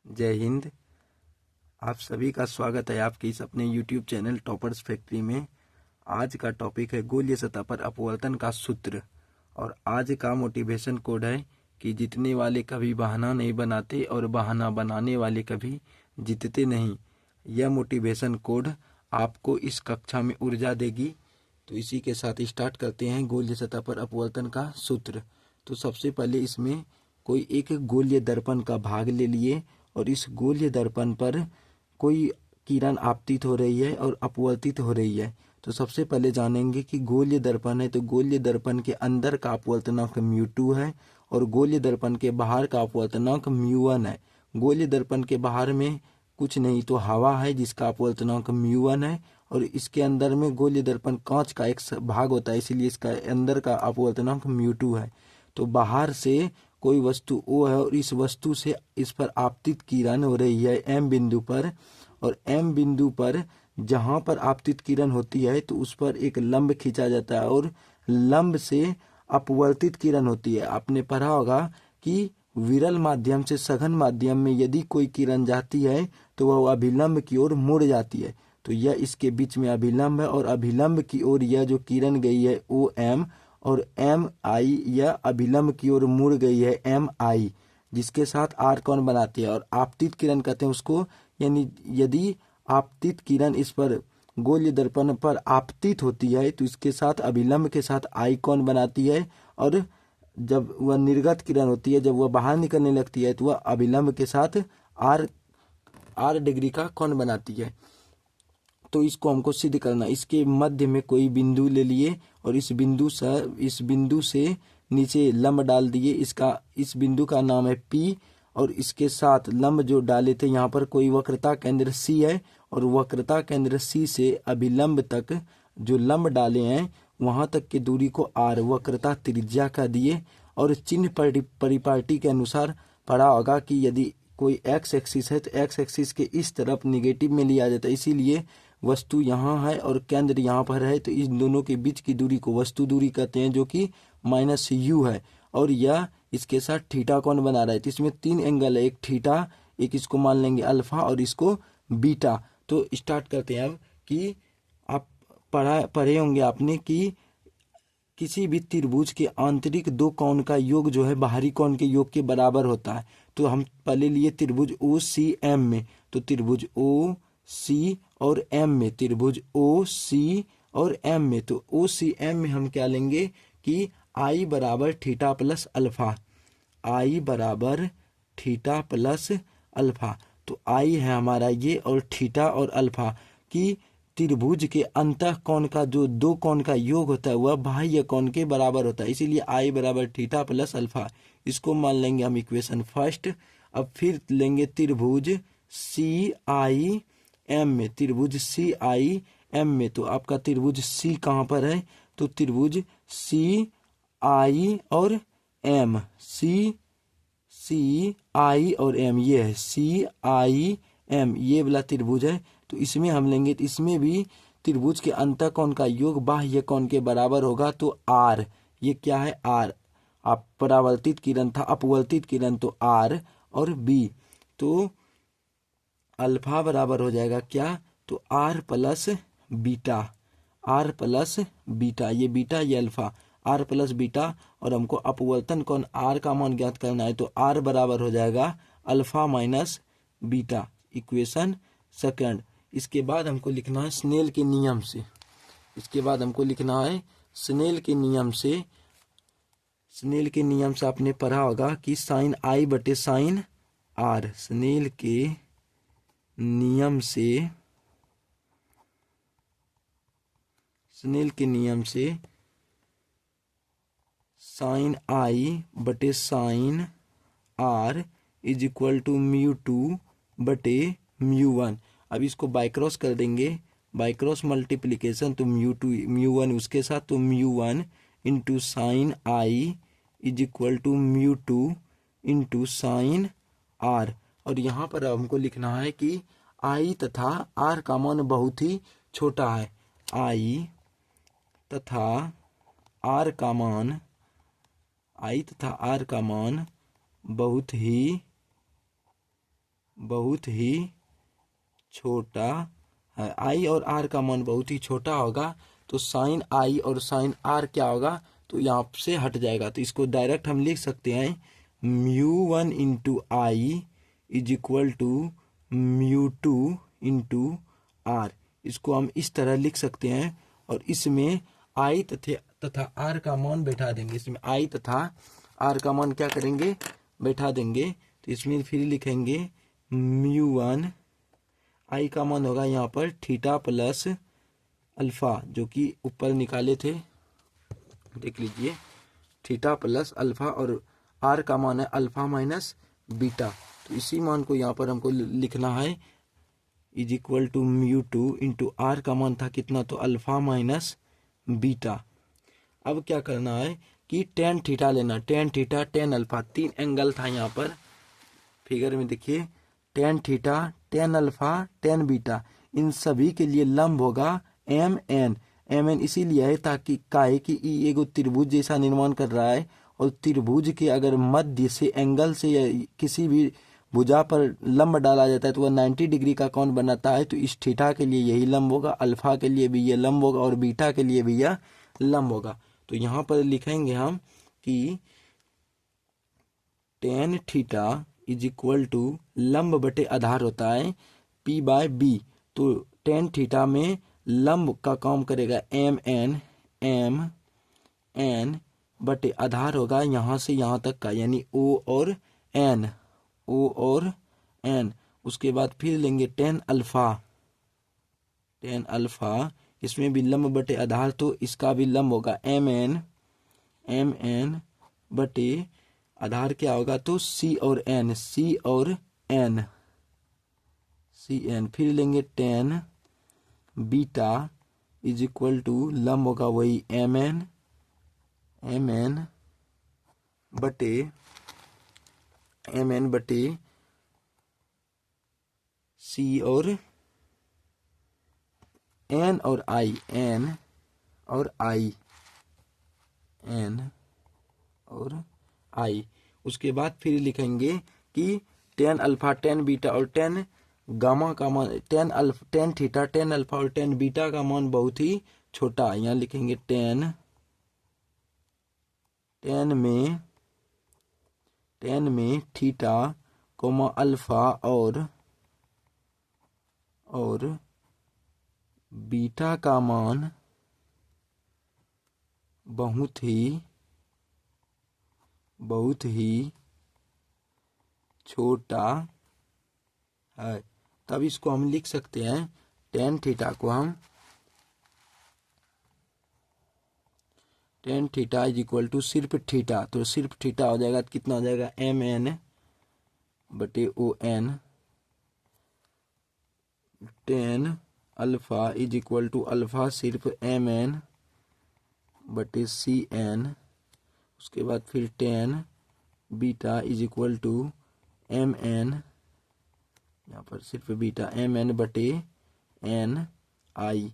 जय हिंद। आप सभी का स्वागत है आपके इस अपने YouTube चैनल टॉपर्स फैक्ट्री में। आज का टॉपिक है गोलीय सतह पर अपवर्तन का सूत्र। और आज का मोटिवेशन कोड है कि जीतने वाले कभी बहाना नहीं बनाते और बहाना बनाने वाले कभी जीतते नहीं। यह मोटिवेशन कोड आपको इस कक्षा में ऊर्जा देगी। तो इसी के साथ स्टार्ट करते हैं गोलीय सतह पर अपवर्तन का सूत्र। तो सबसे पहले इसमें कोई एक गोलीय दर्पण का भाग ले लिए और इस गोलीय दर्पण पर कोई किरण आपतित हो रही है और अपवर्तित हो रही है। तो सबसे पहले जानेंगे कि गोलीय दर्पण है तो गोलीय दर्पण के अंदर का अपवर्तनांक μ2 है और गोलीय दर्पण के बाहर का अपवर्तनांक μ1 है। गोलीय दर्पण के बाहर में कुछ नहीं तो हवा है जिसका अपवर्तनांक μ1 है और इसके अंदर में गोलीय दर्पण कांच का एक भाग होता है, इसीलिए इसका अंदर का अपवर्तनांक μ2 है। तो बाहर से कोई वस्तु O है और इस वस्तु से इस पर आपतित किरण हो रही है M बिंदु पर, और M बिंदु पर जहां पर आपतित किरण होती है तो उस पर एक लंब खींचा जाता है और लंब से अपवर्तित किरण होती है। आपने पढ़ा होगा कि विरल माध्यम से सघन माध्यम में यदि कोई किरण जाती है तो वह अभिलंब की ओर मुड़ जाती है। तो यह इसके बीच में अभिलंब है और अभिलंब की ओर यह जो किरण गई है OM और MI यह अभिलंब की ओर मुड़ गई है MI, जिसके साथ R कोण बनाती है। और आपतित किरण कहते हैं उसको, यानी यदि आपतित किरण इस पर गोलीय दर्पण पर आपतित होती है तो इसके साथ अभिलंब के साथ I कोण बनाती है, और जब वह निर्गत किरण होती है, जब वह बाहर निकलने लगती है तो वह अभिलंब के साथ R डिग्री का कोण बनाती है। तो इसको हमको सिद्ध करना। इसके मध्य में कोई बिंदु ले लिए और इस बिंदु से नीचे लंब डाल दिए। इस बिंदु का नाम है P और इसके साथ लंब जो डाले थे यहाँ पर कोई वक्रता केंद्र C है और वक्रता केंद्र C से अभिलंब तक जो लंब डाले हैं वहां तक की दूरी को R वक्रता त्रिज्या का दिए। और चिन्ह परिपाटी के अनुसार पढ़ा होगा कि यदि कोई x एक्सिस है तो x एक्सिस के इस तरफ निगेटिव में लिया जाता है, इसीलिए वस्तु यहाँ है और केंद्र यहाँ पर है तो इन दोनों के बीच की दूरी को वस्तु दूरी कहते हैं, जो कि -u है। और यह इसके साथ थीटा कोण बना रहा है। तो इसमें 3 एंगल है, एक थीटा, एक इसको मान लेंगे अल्फा और इसको बीटा। तो स्टार्ट करते हैं अब कि आप पढ़े होंगे आपने कि किसी भी त्रिभुज के आंतरिक दो कोण का योग जो है बाहरी कोण के योग के बराबर होता है। तो हम पहले लिए त्रिभुज OCM में, तो त्रिभुज OC और M में, त्रिभुज OC और M में, तो OCM में हम क्या लेंगे कि I बराबर थीटा प्लस अल्फा, I बराबर थीटा प्लस अल्फा। तो I है हमारा ये और थीटा और अल्फा की त्रिभुज के अंतः कोण का जो दो कोण का योग होता है वह बाह्य कोण के बराबर होता है, इसीलिए I बराबर थीटा प्लस अल्फा। इसको मान लेंगे हम इक्वेशन फर्स्ट। अब फिर लेंगे त्रिभुज CIM में, त्रिभुज CIM में, तो आपका त्रिभुज C कहाँ पर है, तो त्रिभुज CI और M, CI और M, ये है CIM, ये वाला त्रिभुज है। तो इसमें हम लेंगे, तो इसमें भी त्रिभुज के अंतः कोण का योग बाह्य कोण के बराबर होगा। तो R, ये क्या है R, आप परावर्तित किरण था अपवर्तित किरण, तो R और B, तो अल्फा बराबर हो जाएगा क्या, तो R plus beta, R plus beta, ये बीटा ये अल्फा, R प्लस बीटा। और हमको अपवर्तन कोण R का मान ज्ञात करना है, तो R बराबर हो जाएगा alpha minus beta, equation second. इसके बाद हमको लिखना है स्नेल के नियम से, इसके बाद हमको लिखना है स्नेल के नियम से। स्नेल के नियम से आपने पढ़ा होगा कि साइन I बटे साइन R, स्नेल के नियम से, स्नेल के नियम से साइन I बटे sine R is equal to μ2 बटे μ1। अब इसको बाय क्रॉस कर देंगे, बाय क्रॉस मल्टीप्लीकेशन, तो μ2 μ1 उसके साथ, तो μ1 into sine I is equal to μ2 into sine R। और यहाँ पर हमको लिखना है कि I तथा R का मान बहुत ही छोटा है, I तथा R का मान, I तथा R का मान बहुत बहुत ही छोटा है, आई और आर का मान बहुत ही छोटा होगा, तो साइन आई और साइन आर क्या होगा, तो यहाँ से हट जाएगा। तो इसको डायरेक्ट हम लिख सकते हैं μ1 into I is equal to μ2 into R. इसको हम इस तरह लिख सकते हैं और इसमें आई तथा आर का मान बैठा देंगे। इसमें आई तथा आर का मान क्या करेंगे, बैठा देंगे। तो इसमें फिर लिखेंगे μ1, आई का मान होगा यहाँ पर थीटा प्लस अल्फा, जो कि ऊपर निकाले थे, देख लीजिए, थीटा प्लस अल्फा, और आर का मान है अल्फा माइनस बीटा। तो इसी मान को यहाँ पर हमको लिखना है is equal to μ2 into R का मान था कितना, तो अल्फा माइनस बीटा। अब क्या करना है कि टेन थीटा लेना, टेन थीटा टेन अल्फा, तीन एंगल था यहाँ पर फिगर में, देखिए tan theta tan alpha tan beta, इन सभी के लिए लंब होगा एम एन। एम एन इसीलिए है ताकि काहे कि ई एगो त्रिभुज जैसा निर्माण कर रहा है, और त्रिभुज के अगर मध्य से एंगल से या किसी भी भुजा पर लंब डाला जाता है तो वह 90 डिग्री का कोण बनाता है। तो इस थीटा के लिए यही लंब होगा, अल्फा के लिए भी यह लंब होगा और बीटा के लिए भी यह लंब होगा। तो यहाँ पर लिखेंगे हम कि tan theta is equal to लंब बटे आधार होता है P बाय बी। तो टेन थीटा में लंब का काम करेगा एम एन बटे आधार होगा यहाँ से यहाँ तक का, यानी O और N। उसके बाद फिर लेंगे टेन अल्फा, इसमें भी लंब बटे आधार, तो इसका भी लंब होगा एम एन बटे आधार क्या होगा, तो C और N। फिर लेंगे tan beta is equal to लंब होगा वही एम एन बटे C और N और I। उसके बाद फिर लिखेंगे कि टेन अल्फा टेन बीटा और टेन गामा का मान, टेन थीटा टेन अल्फा और टेन बीटा का मान बहुत ही छोटा। यहाँ लिखेंगे टेन में थीटा कोमा अल्फा और बीटा का मान बहुत ही छोटा है। तब इसको हम लिख सकते हैं, टेन थीटा को हम tan theta is equal to सिर्फ थीटा, तो सिर्फ थीटा हो जाएगा, तो कितना हो जाएगा एम एन बटे O N. Tan alpha is equal to alpha सिर्फ एम एन बटे सी एन। उसके बाद फिर tan beta is equal to M N, यहाँ पर सिर्फ बीटा एम एन बटे एन आई।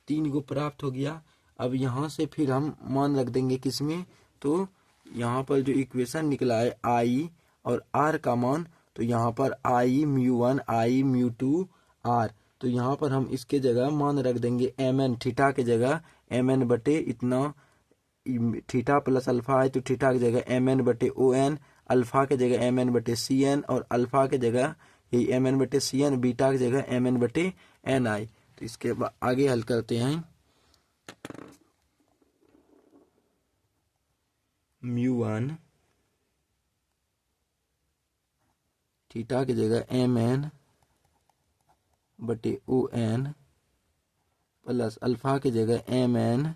तीन को प्राप्त हो गया। अब यहाँ से फिर हम मान रख देंगे किसमें, तो यहाँ पर जो इक्वेशन निकला है आई और आर का मान, तो यहाँ पर आई μ1 आई μ2 आर, तो यहाँ पर हम इसके जगह मान रख देंगे एम एन, थीटा के जगह एम एन बटे इतना, थीटा प्लस अल्फा है तो थीटा की जगह एम एन बटे ओ एन, अल्फा के जगह एम एन बटे सी एन और अल्फा के जगह यही एम एन बटे सी एन, बीटा की जगह एम एन बटे एन आई। तो इसके बाद आगे हल करते हैं। μ1 थीटा की जगह एम एन बटे ओ एन प्लस अल्फा की जगह एम एन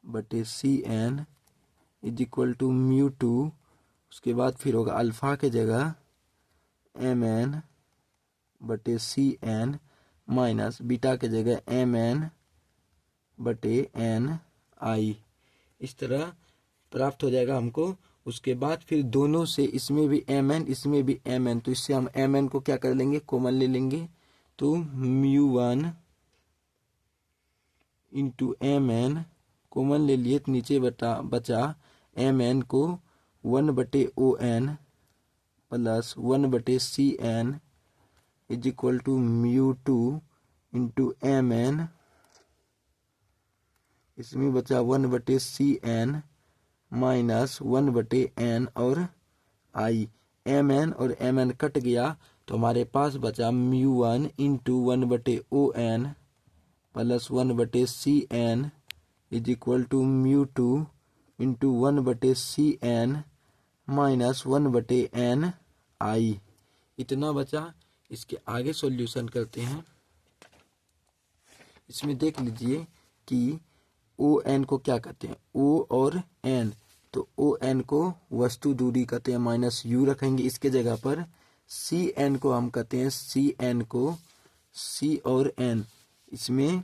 बटे C N is equal to μ2। उसके बाद फिर होगा अल्फा के जगह एम एन बटे सी एन माइनस बीटा के जगह एम एन बटे एन आई। इस तरह प्राप्त हो जाएगा हमको। उसके बाद फिर दोनों से इसमें भी एम एन इसमें भी एम एन, तो इससे हम एम एन को क्या कर लेंगे, कॉमन ले लेंगे। तो μ1 इंटू एम एन कॉमन ले लिए तो नीचे बचा एम एन को 1 बटे O N plus 1/CN is equal to μ2 into mn। इसमें बचा 1/CN माइनस 1/N और I। mn और mn कट गया तो हमारे पास बचा μ1 into 1/ON plus 1/CN is equal to μ2 into 1/CN minus 1/N I। इतना बचा। इसके आगे सॉल्यूशन करते हैं। इसमें देख लीजिए कि ON को क्या कहते हैं, O और N। तो ON को वस्तु दूरी कहते हैं, माइनस U रखेंगे इसके जगह पर। CN को हम कहते हैं, CN को C और N, इसमें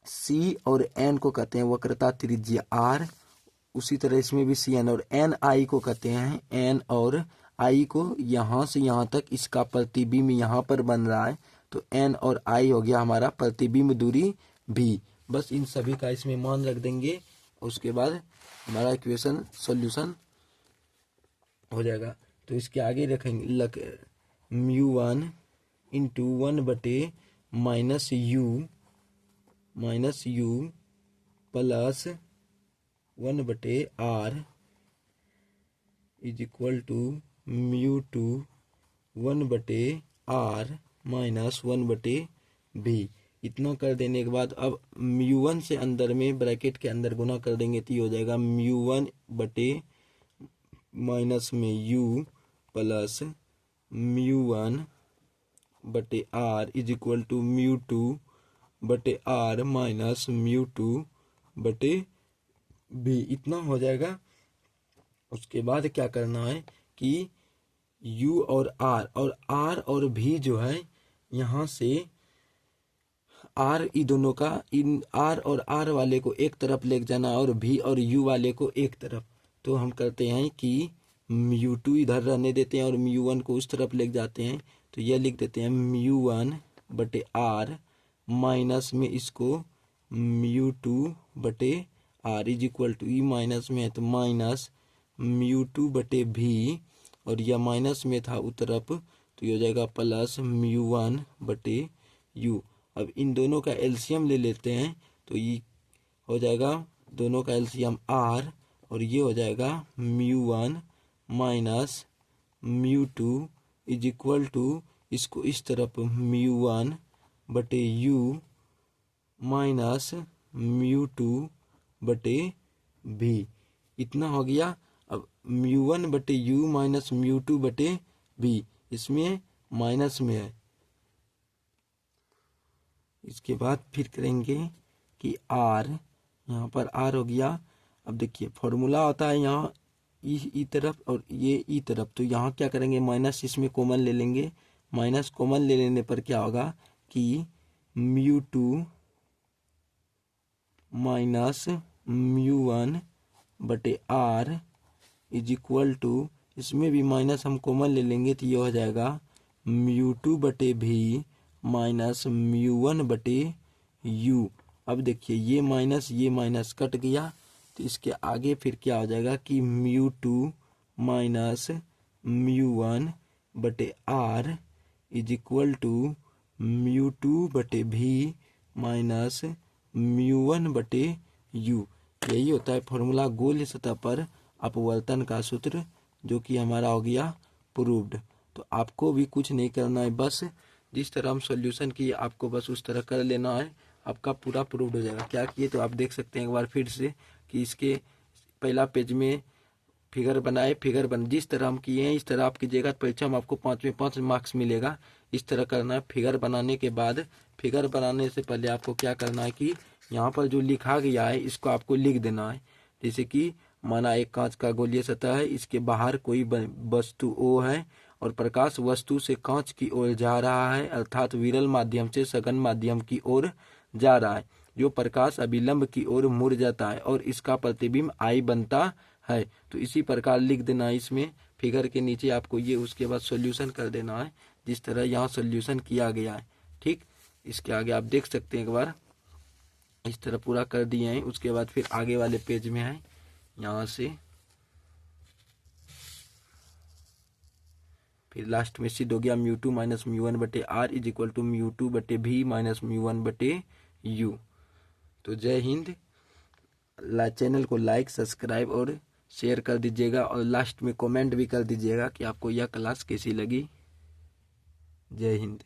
C और N को कहते हैं वक्रता त्रिज्या R। उसी तरह इसमें भी CN और NI को कहते हैं, N और I को यहाँ से यहाँ तक इसका प्रतिबिंब यहाँ पर बन रहा है तो N और I हो गया हमारा प्रतिबिंब दूरी भी। बस इन सभी का इसमें मान रख देंगे, उसके बाद हमारा इक्वेशन सॉल्यूशन हो जाएगा। तो इसके आगे रखेंगे μ1 into 1/-u plus 1/r is equal to μ2 1/r minus 1/v। इतना कर देने के बाद अब μ1 से अंदर में ब्रैकेट के अंदर गुना कर देंगे तो ये हो जाएगा μ1 बटे माइनस में u प्लस μ1 बटे r इज इक्वल टू μ2 बटे r माइनस μ2 बटे v। इतना हो जाएगा। उसके बाद क्या करना है कि u और r और v जो है यहाँ से r इन दोनों का, इन r और r वाले को एक तरफ ले जाना और v और u वाले को एक तरफ। तो हम करते हैं कि μ2 इधर रहने देते हैं और μ1 को उस तरफ ले जाते हैं। तो यह लिख देते हैं μ1 बटे r माइनस में इसको μ2 बटे r is equal to, E minus में है तो माइनस μ2 बटे v और यह माइनस में था उस तरफ तो ये हो जाएगा प्लस μ1 बटे u। अब इन दोनों का एलसीएम ले लेते हैं तो ये हो जाएगा दोनों का एलसीएम r और ये हो जाएगा μ1 माइनस μ2 इज इक्वल टू, इसको इस तरफ μ1 बटे u माइनस μ2 बटे v। इतना हो गया। अब μ1 बटे u माइनस μ2 बटे v, इसमें माइनस में है। इसके बाद फिर करेंगे कि r, यहाँ पर r हो गया। अब देखिए फॉर्मूला होता है यहाँ ई तरफ और ये ई तरफ, तो यहाँ क्या करेंगे माइनस इसमें कॉमन ले लेंगे। माइनस कॉमन ले लेने पर क्या होगा कि μ2 माइनस μ1 बटे r इज इक्वल टू, इसमें भी माइनस हम कॉमन ले लेंगे तो ये हो जाएगा μ2 बटे v माइनस μ1 बटे u। अब देखिए ये माइनस कट गया तो इसके आगे फिर क्या हो जाएगा कि μ2 माइनस μ1 बटे r इज इक्वल टू μ2 बटे v माइनस μ1 बटे u। यही होता है फॉर्मूला गोलीय सतह पर अपवर्तन का सूत्र, जो कि हमारा हो गया प्रूव्ड। तो आपको भी कुछ नहीं करना है, बस जिस तरह हम सॉल्यूशन किए आपको बस उस तरह कर लेना है, आपका पूरा प्रूव्ड हो जाएगा। क्या किए तो आप देख सकते हैं एक बार फिर से कि इसके पहला पेज में फिगर बनाए, जिस तरह हम किए हैं इस तरह आप कीजिएगा, परीक्षा में आपको 5 में 5 मार्क्स मिलेगा। इस तरह करना है। फिगर बनाने के बाद, फिगर बनाने से पहले आपको क्या करना है कि यहाँ पर जो लिखा गया है इसको आपको लिख देना है। जैसे कि माना एक कांच का गोलीय सतह है, इसके बाहर कोई वस्तु O है और प्रकाश वस्तु से कांच की ओर जा रहा है, अर्थात विरल माध्यम से सघन माध्यम की ओर जा रहा है, जो प्रकाश अभिलंब की ओर मुड़ जाता है और इसका प्रतिबिंब I बनता है। तो इसी प्रकार लिख देना है इसमें फिगर के नीचे आपको ये, उसके बाद सॉल्यूशन कर देना है जिस तरह यहाँ सॉल्यूशन किया गया है। ठीक, इसके आगे आप देख सकते हैं एक बार इस तरह पूरा कर दिए हैं। उसके बाद फिर आगे वाले पेज में है, यहाँ से फिर लास्ट में सिद्ध हो गया mu two minus mu one बटे R is equal to mu two बटे भी माइनस म्यू वन बटे यू। तो जय हिंद। चैनल को लाइक सब्सक्राइब और शेयर कर दीजिएगा और लास्ट में कमेंट भी कर दीजिएगा कि आपको यह क्लास कैसी लगी। जय हिंद।